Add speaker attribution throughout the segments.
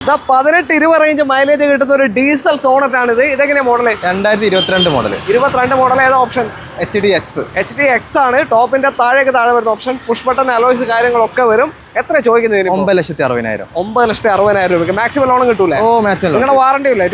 Speaker 1: 18-20 range mileage കിട്ടുന്ന ഒരു diesel Sonet ആണിത്. ഇതെങ്ങനെ മോഡല്?
Speaker 2: 2022 മോഡൽ.
Speaker 1: 22 മോഡൽ. ഏതാ ഓപ്ഷൻ? HDX ആണ്. ടോപ്പിന്റെ താഴെ വരുന്ന ഓപ്ഷൻ. പുഷ് ബട്ടൺ, അലോയ്സ് കാര്യങ്ങളൊക്കെ വരും. എത്ര ചോദിക്കുന്നതിന്?
Speaker 2: 9,60,000.
Speaker 1: 9,60,000 രൂപയ്ക്ക് മാക്സിമം ലോൺ കിട്ടൂലേ?
Speaker 2: ഓ, മാക്സിമം.
Speaker 1: നിങ്ങളുടെ വാറണ്ടി ഇല്ലേ?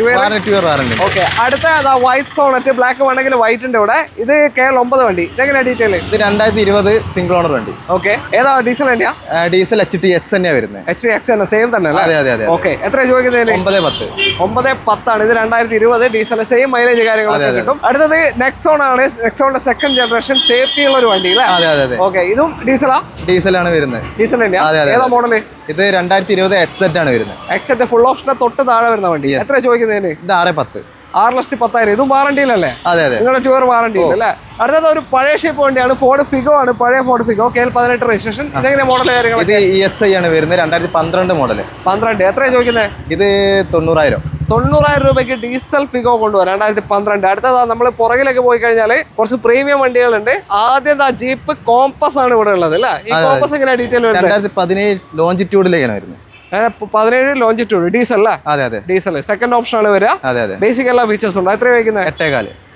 Speaker 2: വാറണ്ടി.
Speaker 1: ഓക്കെ. അടുത്ത വൈറ്റ് സോണറ്റ്, ബ്ലാക്ക് വേണമെങ്കിൽ വൈറ്റ് ഉണ്ട് ഇവിടെ. ഇത് KL9 വണ്ടി. ഇതെങ്ങനെ ഡീറ്റെയിൽ?
Speaker 2: ഇത് 2020 സിംഗിൾ ഓണർ വണ്ടി.
Speaker 1: ഓക്കെ. ഏതാ ഡീസൽ തന്നെയാ?
Speaker 2: ഡീസൽ HDX തന്നെയാ വരുന്നത്.
Speaker 1: HDX തന്നെ, സെയിം തന്നെ അല്ലേ?
Speaker 2: അതെ.
Speaker 1: ഓക്കെ. എത്ര ചോദിക്കുന്നതിന്?
Speaker 2: 9,10.
Speaker 1: ആണ്. ഇത് 2020 ഡീസൽ, സെയിം മൈലേജ് കാര്യങ്ങളൊക്കെ കിട്ടും. അടുത്തത് നെക്സോൺ ആണ്. നെക്സോണിന്റെ സെക്കൻഡ് ജനറേഷൻ സേഫ്റ്റി ഉള്ള ഒരു വണ്ടി അല്ലേ?
Speaker 2: അതെ.
Speaker 1: ഓക്കെ. ഇതും ഡീസലാ?
Speaker 2: ഡീസലാണ് വരുന്നത്.
Speaker 1: ഡീസൽ തന്നെയാ? ഏതാ മോഡല്?
Speaker 2: ഇത് 2020 XZ ആണ് വരുന്നത്.
Speaker 1: XZ ഫുൾ ഓപ്ഷന്റെ തൊട്ട് താഴെ വരുന്ന വണ്ടി. എത്ര ചോദിക്കുന്നതിന്?
Speaker 2: ഇത് 6,10.
Speaker 1: 6,10,000. ഇതും വാറണ്ടിയിലല്ലേ?
Speaker 2: അതെ.
Speaker 1: നിങ്ങളുടെ 2 ഇയർ വാറണ്ടി ഉണ്ട് അല്ലേ? അടുത്തത് ഒരു പഴയ ഷേപ്പ് വണ്ടിയാണ്. ഫോർഡ് ഫിഗോ ആണ്. പഴയ ഫോർഡ് ഫിഗോ, KL18 രജിസ്ട്രേഷൻ. ഇതെങ്ങനെ മോഡൽ കാര്യങ്ങൾ?
Speaker 2: ഇത് EXI ആണ് വരുന്നത്. 2012 മോഡൽ.
Speaker 1: 12. എത്ര ചോദിക്കുന്നത്?
Speaker 2: ഇത് 90,000.
Speaker 1: 90,000 രൂപയ്ക്ക് ഡീസൽ ഫിഗോ കൊണ്ടുപോകാം 2012. അടുത്തതാ നമ്മൾ പുറകിലേക്ക് പോയി കഴിഞ്ഞാൽ കുറച്ച് പ്രീമിയം വണ്ടികളുണ്ട്. ആദ്യം ജീപ്പ് കോമ്പസ് ആണ് ഇവിടെ ഉള്ളത് അല്ലേ? ഈ കോമ്പസ് എങ്ങനെ ഡീറ്റെയിൽ വരുന്നത്?
Speaker 2: 2017 ലോഞ്ചിറ്റ്യൂഡിലേക്കാണ് വരുന്നത്.
Speaker 1: 17 ലോഞ്ചിറ്റ്യൂഡ് ഡീസൽ അല്ലേ?
Speaker 2: അതെ.
Speaker 1: ഡീസൽ സെക്കൻഡ് ഓപ്ഷൻ ആണ് വരിക.
Speaker 2: അതെ.
Speaker 1: ബേസിക് എല്ലാ ഫീച്ചേഴ്സ് ഉണ്ട്. എത്ര വയ്ക്കുന്നത്?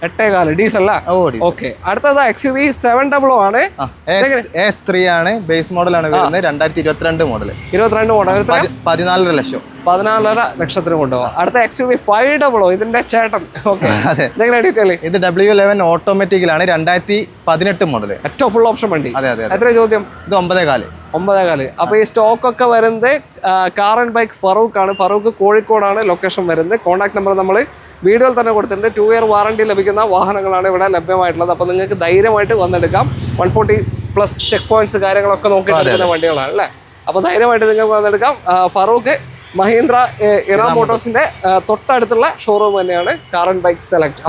Speaker 1: 8.4 ഡീസൽ അല്ലേ? ഓക്കെ. അടുത്തത് XUV 700 ആണ്.
Speaker 2: S3 ആണ്. ബേസ് മോഡൽ ആണ് വരുന്നത്. 2022 മോഡൽ.
Speaker 1: 22 മോഡൽ.
Speaker 2: 14 ലക്ഷം.
Speaker 1: 14.5 ലക്ഷത്തിന് കൊണ്ടുപോകാം. അടുത്ത XUV 500, ഇതിന്റെ ചേട്ടൻ. ഇതെങ്ങനെ ഡീറ്റെയിൽ?
Speaker 2: ഇത് W11 ഓട്ടോമാറ്റിക്കലാണ്. 2018 മോഡൽ.
Speaker 1: ഏറ്റവും ഫുൾ ഓപ്ഷൻ വണ്ടി.
Speaker 2: അതെ.
Speaker 1: എത്ര ചോദ്യം?
Speaker 2: ഇത് 9.4.
Speaker 1: 9.4. അപ്പൊ ഈ സ്റ്റോക്ക് ഒക്കെ വരുന്നത് കാർ ആൻഡ് ബൈക്ക് ഫറൂഖ് ആണ്. ഫറൂഖ് കോഴിക്കോടാണ് ലൊക്കേഷൻ വരുന്നത്. കോൺടാക്ട് നമ്പർ നമ്മൾ വീഡിയോയിൽ തന്നെ കൊടുത്തിട്ടുണ്ട്. 2 ഇയർ വാറണ്ടി ലഭിക്കുന്ന വാഹനങ്ങളാണ് ഇവിടെ ലഭ്യമായിട്ടുള്ളത്. അപ്പോൾ നിങ്ങൾക്ക് ധൈര്യമായിട്ട് വന്നെടുക്കാം. 140+ ചെക്ക് പോയിന്റ്സ് കാര്യങ്ങളൊക്കെ നോക്കി എടുക്കുന്ന വണ്ടികളാണ് അല്ലേ? അപ്പോൾ ധൈര്യമായിട്ട് നിങ്ങൾക്ക് വന്നെടുക്കാം. ഫറൂഖ് മഹീന്ദ്ര ഇറ മോട്ടോഴ്സിന്റെ തൊട്ടടുത്തുള്ള ഷോറൂം തന്നെയാണ് കാർ ആൻഡ് ബൈക്ക് സെലക്ട്.